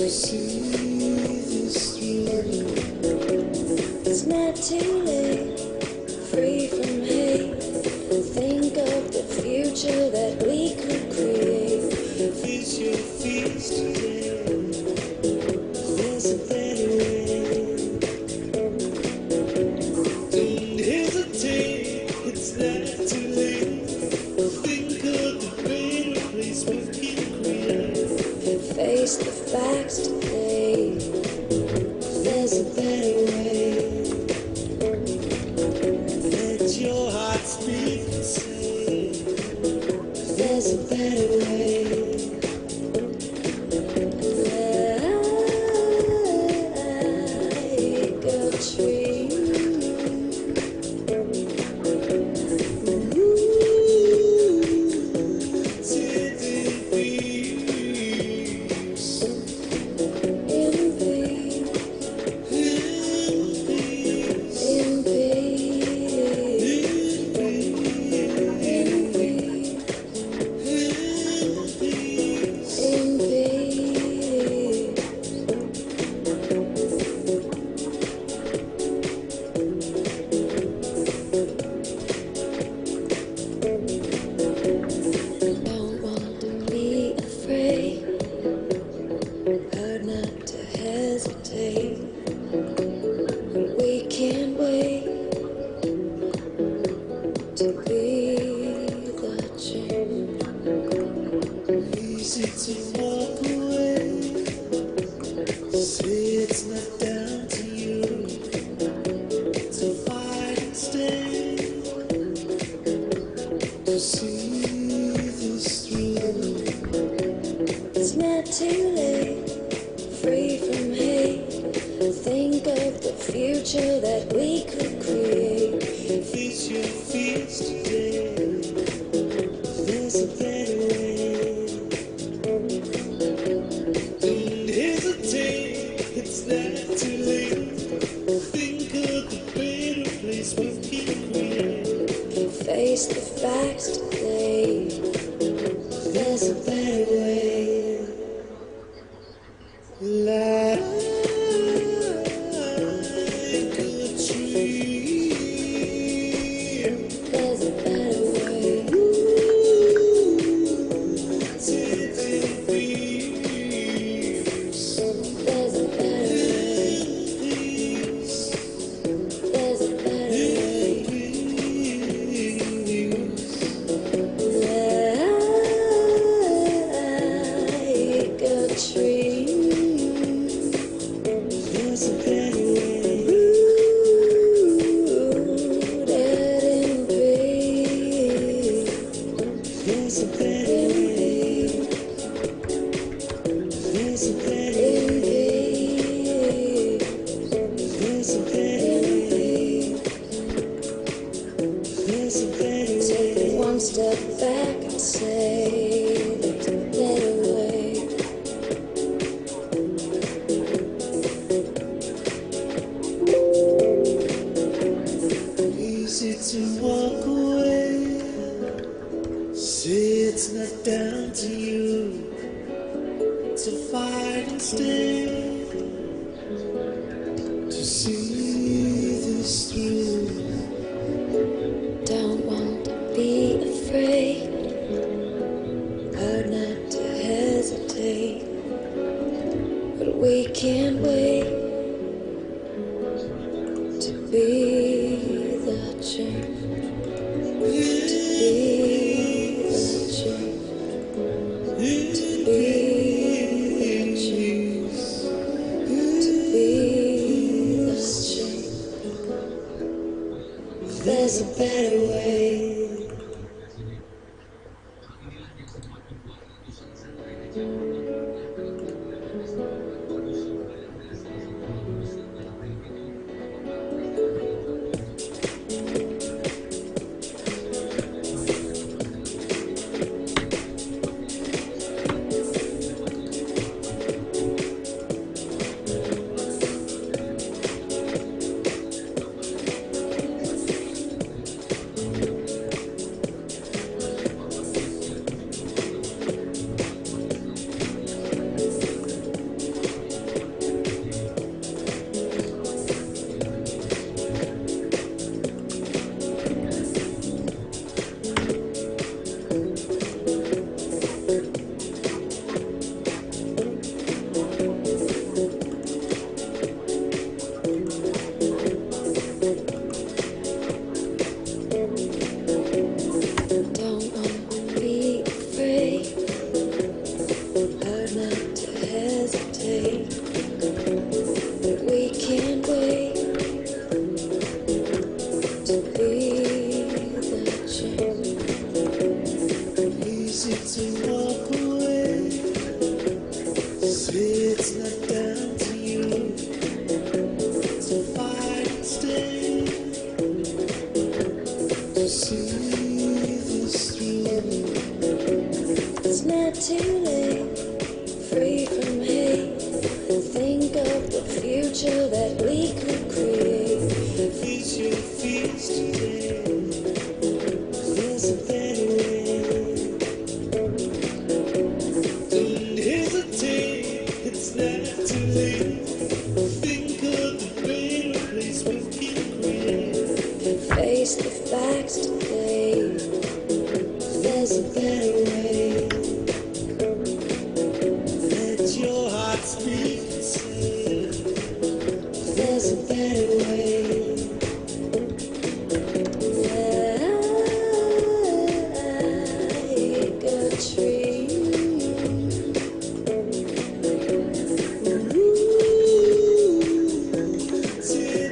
It's not too late, free from hate. Think of the future that we could create. Face your fears today. There's a better way. Don't hesitate, it's not too late. Think of the better place we can create. Face the facts today. There's a better way. Let your heart speak and say, there's a better way. Like a tree. Sitting peace. In peace. Don't want to be afraid, hard not to hesitate. We can't wait to be the change. Easy to walk away. Say it's not down to you to fight and stay. To see this through. It's not too late, free from hate. Think of the future that we could create. Face your fears today. There's a better way. Don't hesitate, it's not too late. Think of the better place we can create. Face the facts today. There's a better way. Like a tree. There's a better way. Sitting peace. There's a better way. There's a better way. Like a tree. There's a better way. Rooted in peace. There's a better way. There's a better way. There's a better way. There's a better way. Take one step back and say, there's a better way. Easy to walk away. Say it's not down to you to fight and stay. To see this through. Don't want to be afraid, hard not to hesitate. But we can't wait to be the change. To be the change. To be the change. To be the change. There's a better way. but we can't wait to be the change. Easy to walk away, say it's not down to you, to fight and stay, to see this through. It's not too late, free from hate. Think of the future that we could create. Face your fears today, there's a better way. Don't hesitate, it's not too late. Think of the better place we can create. Face the facts today. There's a better way. Let your heart speak and say, there's a better way. Like a tree, Till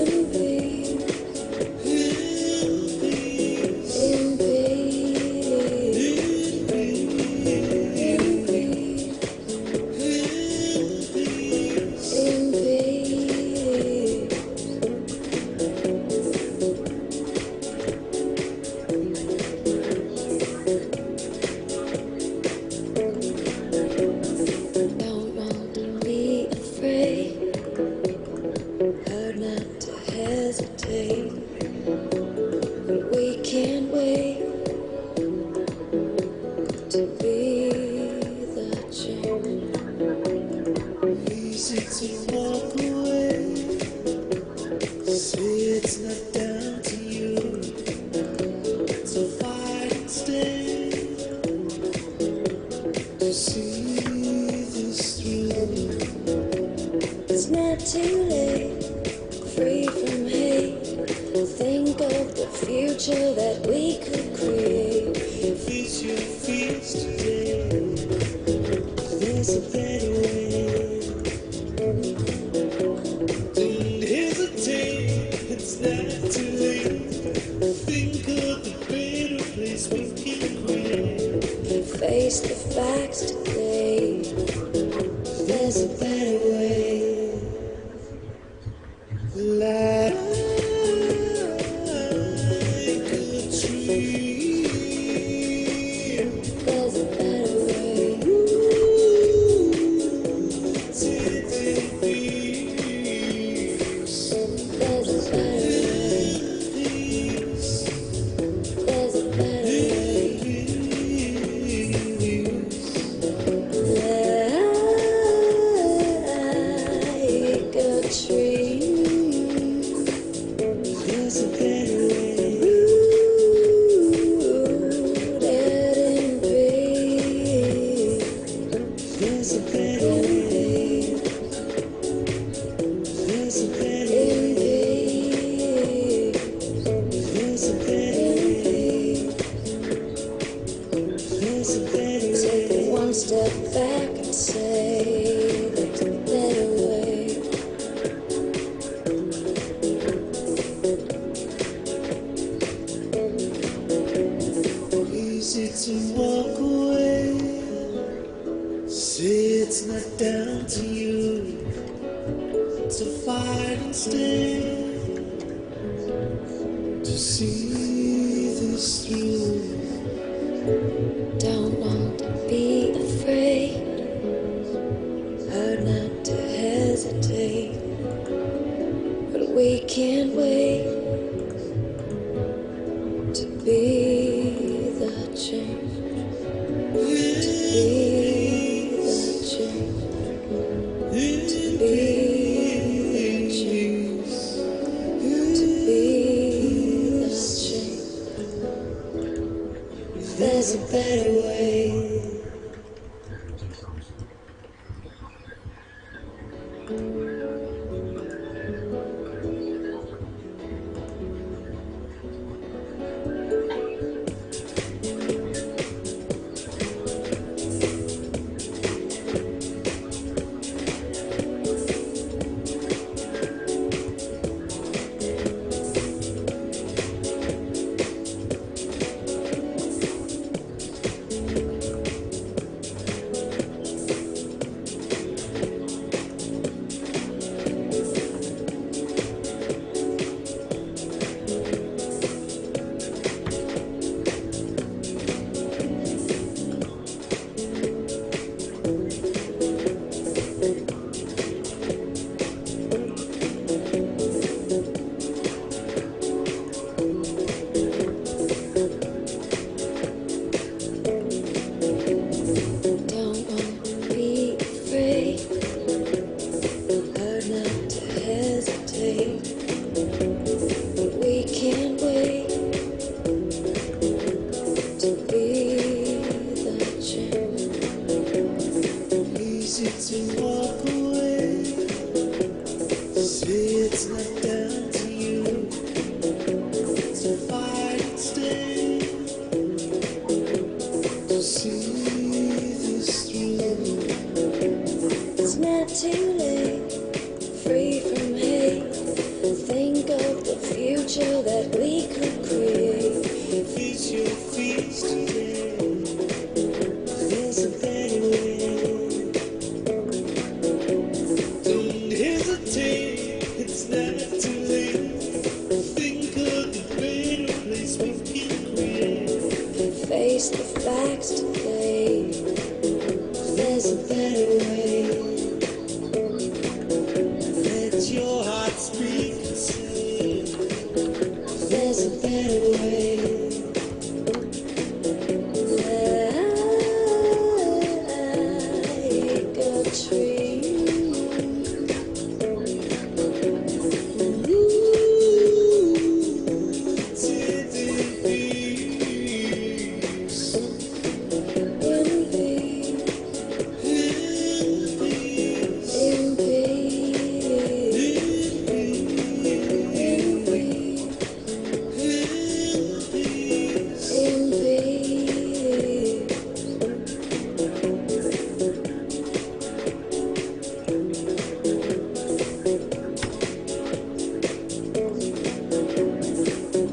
the peace, in peace, in peace, in peace. Don't want to be afraid, hard not to hesitate, but we can't wait to be the change. easy to walk away. Say it's not down to you, to fight and stay, to see this through. It's not too late, free from hate. Think of the future that we could create. Face your fears today, there's a better way. Don't hesitate, it's not too late. Think of the better place we can create. Face the facts today. There's a better way. Like a tree, There's a better way. till the peace, There's a better way. peace, There's a better way. Like a tree, there's a better way. rooted in peace, There's a better way. There's a better in way. peace, There's a better way. There's a better take way. one step back and say there's a better way. Easy to walk away. Say it's not down to you, to fight and stay, to see this through. Don't want to be afraid, hard not to hesitate, but we can't wait to be the change. To be the change. To be the change. To be the change. to walk away. Say it's not down to you to fight and stay, to see this through. It's not too late, free from hate. Think of the future that we could create. Face your fears today. There's a better way. Don't hesitate, it's not too late. Think of the better place we can create. Face the facts today. There's a better way. Let your heart speak and say, there's a better way. Like a tree.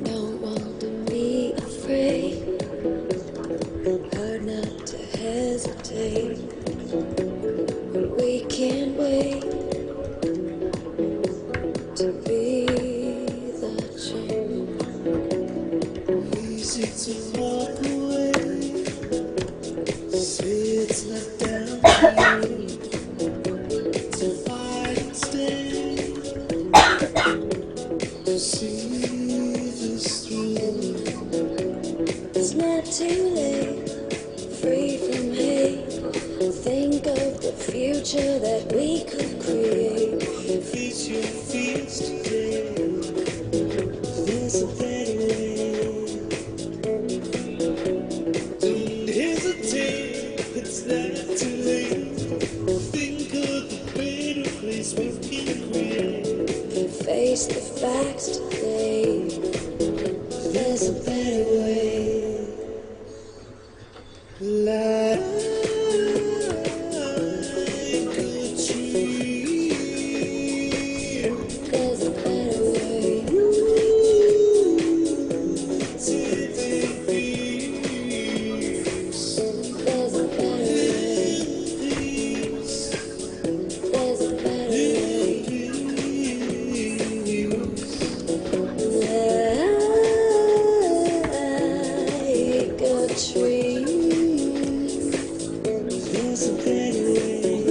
Don't want to be afraid, hard not to hesitate, but we can't wait to be the change. Easy to walk away. Say it's not down to you to fight and stay, to see this through. It's not too late, free from hate. Think of the future that we could create. Face your fears today. There's a better way. Don't hesitate, it's not too late. Think of the better place we can create. Face the facts today. There's a better way. Like a tree. There's a better way. To the peace. There's a better way. There's a better way. Like a tree. There's a better way.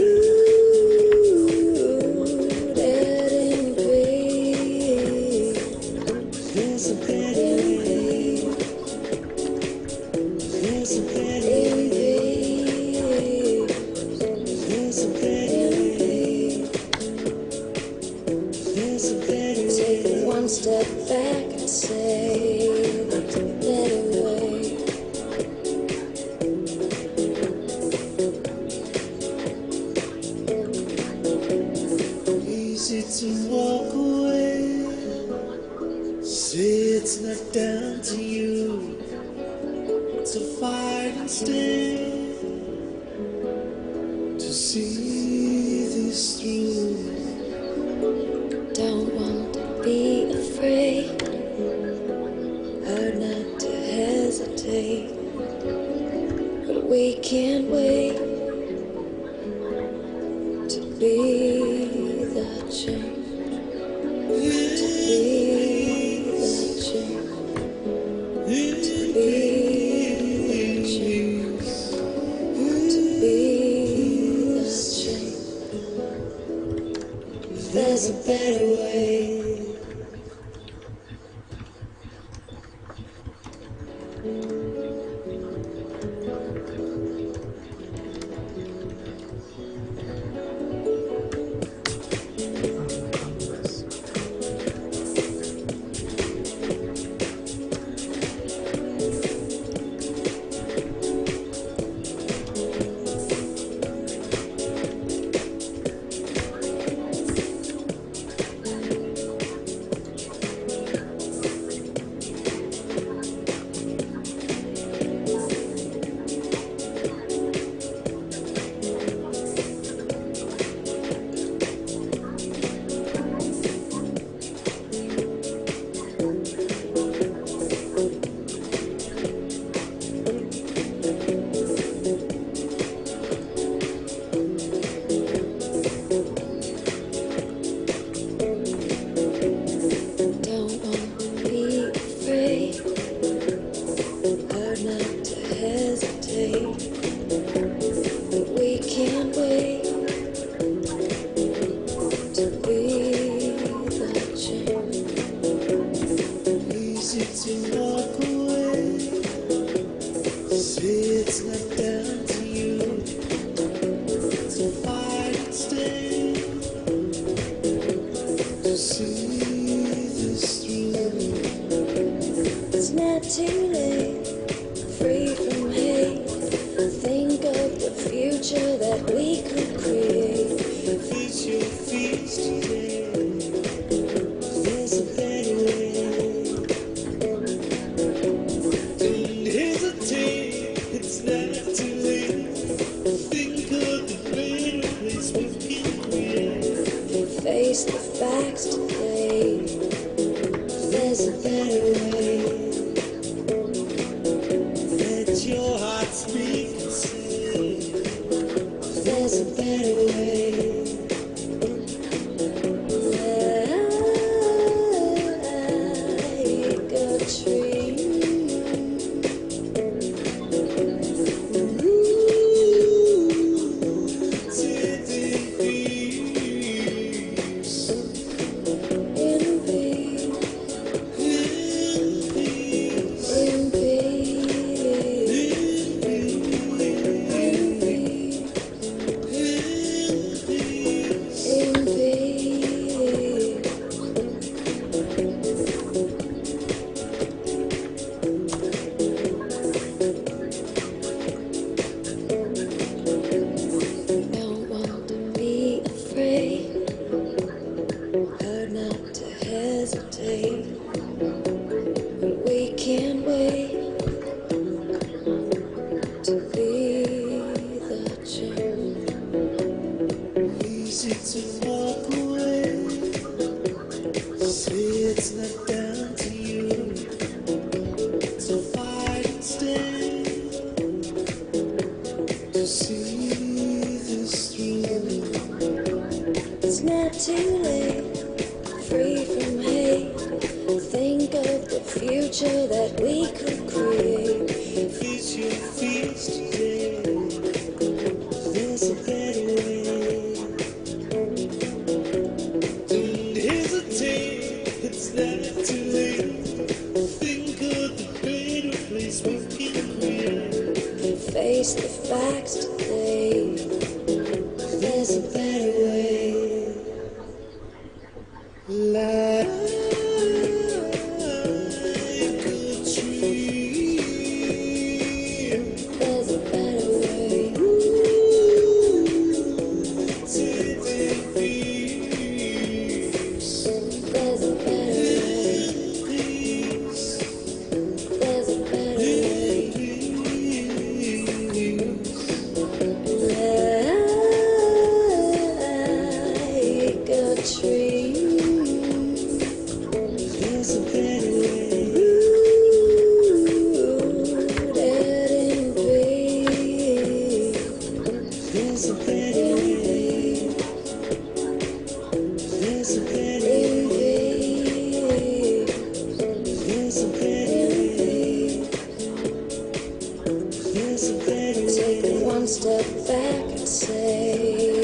Rooted in peace. There's a better way. There's a better In way. peace. There's a better way. There's a better Take way. one step back and say, there's a better way. Easy to walk away. Say it's not down to you to fight and stay, to see this through. Don't want to be afraid, hard not to hesitate, but we can't wait to be the change. To be the change. To be the change. To be the change. There's a better way. future that we could create. Face your fears today. There's a better way. Don't hesitate, it's not too late. Think of the greater place we can create. Face the facts today. There's a better way. Let your heart speak and say, There's a better way. Like a tree. sit in peace, In peace. in peace, In peace. In peace. In peace. Don't want to be afraid. Heard not to hesitate. We can't wait to be the change. easy to walk away. Say it's not down to you to fight and stay, to see this through. It's not too late. Free from hate. Think of the future that we could create. Face your fears today. There's a better way. Don't hesitate, it's not too late. Think of the greater place we can create. Face the facts today. There's a better way. Like a tree. There's a better way. Sit in peace. There's a better way. Peace. There's a better way. Like a tree. There's a better way. Rooted in peace. There's a better way. There's a better In way. peace. There's a better way. There's a better way. Take one step back and say